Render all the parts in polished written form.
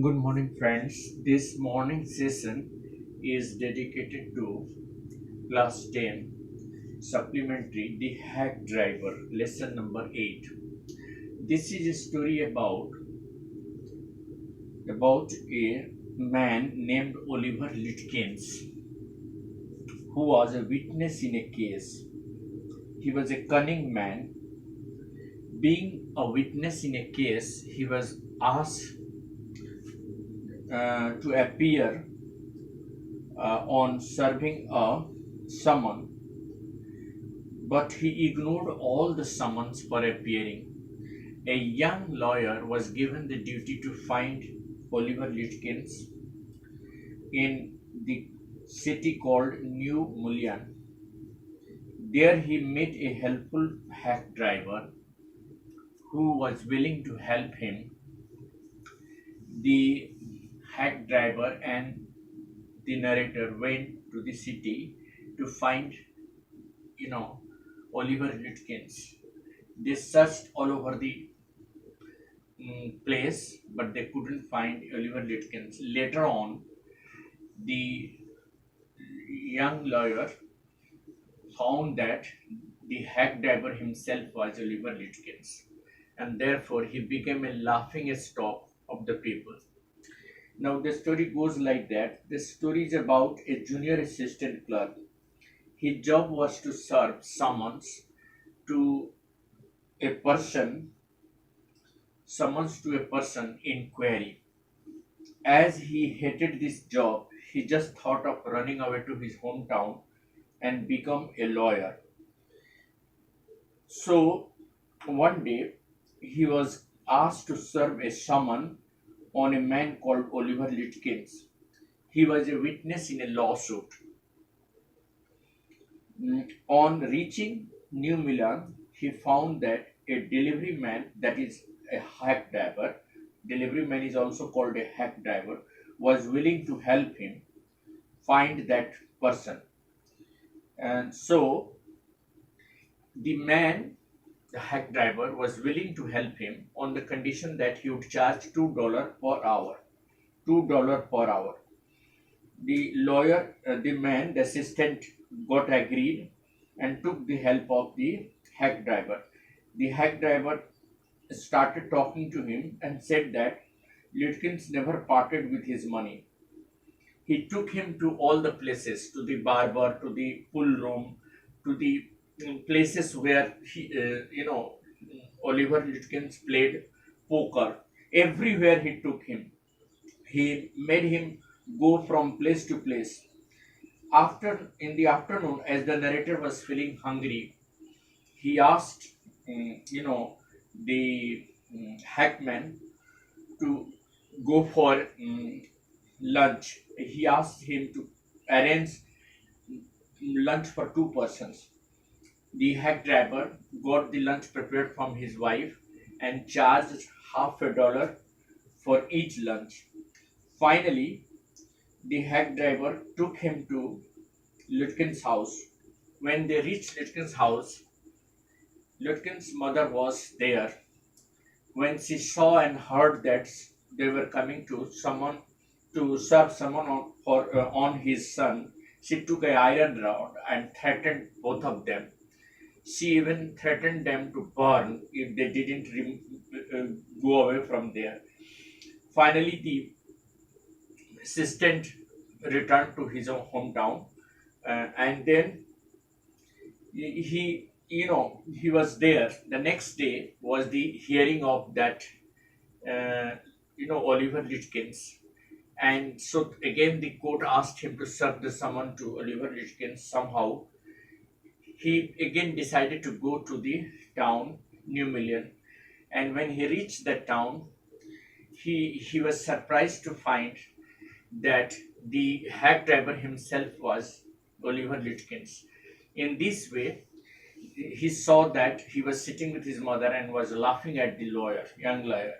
Good morning, friends. This morning session is dedicated to class 10 supplementary The Hack Driver, lesson number 8. This is a story about a man named Oliver Litkins who was a witness in a case. He was a cunning man. Being a witness in a case, he was asked to appear on serving a summon, but he ignored all the summons for appearing. A young lawyer was given the duty to find Oliver Litkins in the city called New Mullion. There he met a helpful hack driver who was willing to help him. The hack driver and the narrator went to the city to find, you know, Oliver Litkins. They searched all over the place, but they couldn't find Oliver Litkins. Later on, the young lawyer found that the hack driver himself was Oliver Litkins, and therefore he became a laughing stock of the people. Now, the story goes like that. The story is about a junior assistant clerk. His job was to serve summons to a person, summons to a person in query. As he hated this job, he just thought of running away to his hometown and become a lawyer. So one day he was asked to serve a summon on a man called Oliver Litkins. He was a witness in a lawsuit. On reaching New Milan, he found that a delivery man, that is a hack driver, delivery man is also called a hack driver, was willing to help him find that person. And so the man, the hack driver, was willing to help him on the condition that he would charge $2 per hour. $2 per hour. The lawyer, the man, the assistant got agreed and took the help of the hack driver. The hack driver started talking to him and said that Litkins never parted with his money. He took him to all the places, to the barber, to the pool room, to the places where Oliver Litkins played poker. Everywhere he took him. He made him go from place to place. After in the afternoon, as the narrator was feeling hungry, he asked, the hackman to go for lunch. He asked him to arrange lunch for two persons. The hack driver got the lunch prepared from his wife and charged half a dollar for each lunch. Finally, the hack driver took him to Lutkin's house. When they reached Lutkin's house, Lutkin's mother was there. When she saw and heard that they were coming to someone to serve someone on his son, she took a iron rod and threatened both of them. She even threatened them to burn if they didn't go away from there. Finally, the assistant returned to his own hometown, and then he was there. The next day was the hearing of that Oliver Litkins, and so again the court asked him to serve the summon to Oliver Litkins. Somehow he again decided to go to the town New Million, and when he reached that town, he was surprised to find that the hack driver himself was Oliver Litkins. In this way, he saw that he was sitting with his mother and was laughing at the young lawyer.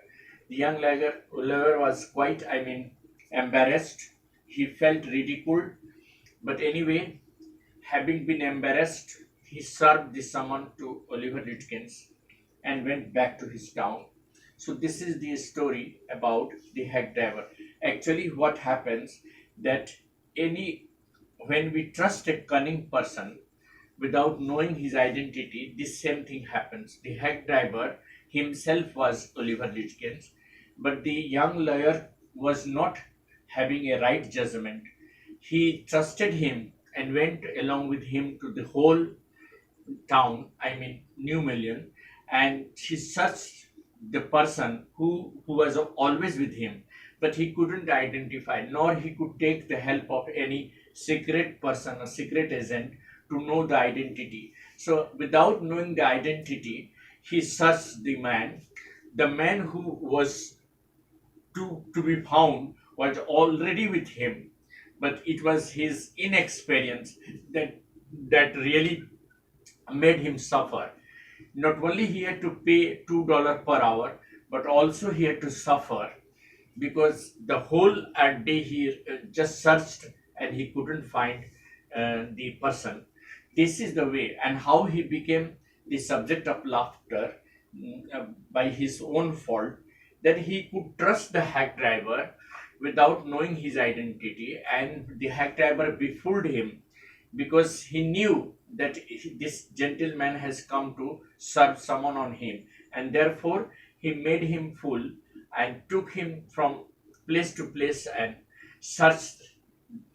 The lawyer was quite, embarrassed. He felt ridiculed, but anyway, having been embarrassed, he served the summon to Oliver Litkins and went back to his town. So this is the story about the hack driver. Actually, what happens that any when we trust a cunning person without knowing his identity, this same thing happens. The hack driver himself was Oliver Litchkins, but the young lawyer was not having a right judgment. He trusted him and went along with him to the whole town, I mean New Million, and she searched the person who was always with him, but he couldn't identify, nor he could take the help of any secret person or secret agent to know the identity. So without knowing the identity, he searched the man. The man who was to be found was already with him, but it was his inexperience that really made him suffer. Not only he had to pay $2 per hour, but also he had to suffer because the whole day he just searched and he couldn't find the person. This is the way, and how he became the subject of laughter by his own fault, that he could trust the hack driver without knowing his identity, and the hack driver befooled him because he knew that this gentleman has come to serve someone on him, and therefore he made him fool and took him from place to place and searched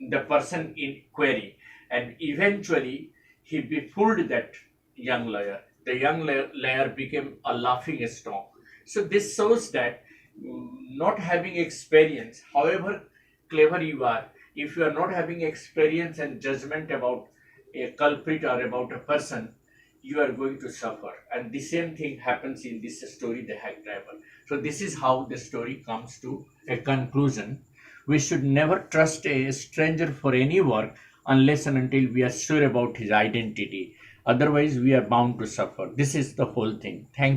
the person in query, and eventually he befooled that young lawyer. The young lawyer became a laughing stock. So this shows that not having experience, however clever you are, if you are not having experience and judgment about a culprit or about a person, you are going to suffer. And the same thing happens in this story, The Hack Driver. So this is how the story comes to a conclusion. We should never trust a stranger for any work unless and until we are sure about his identity. Otherwise, we are bound to suffer. This is the whole thing. Thank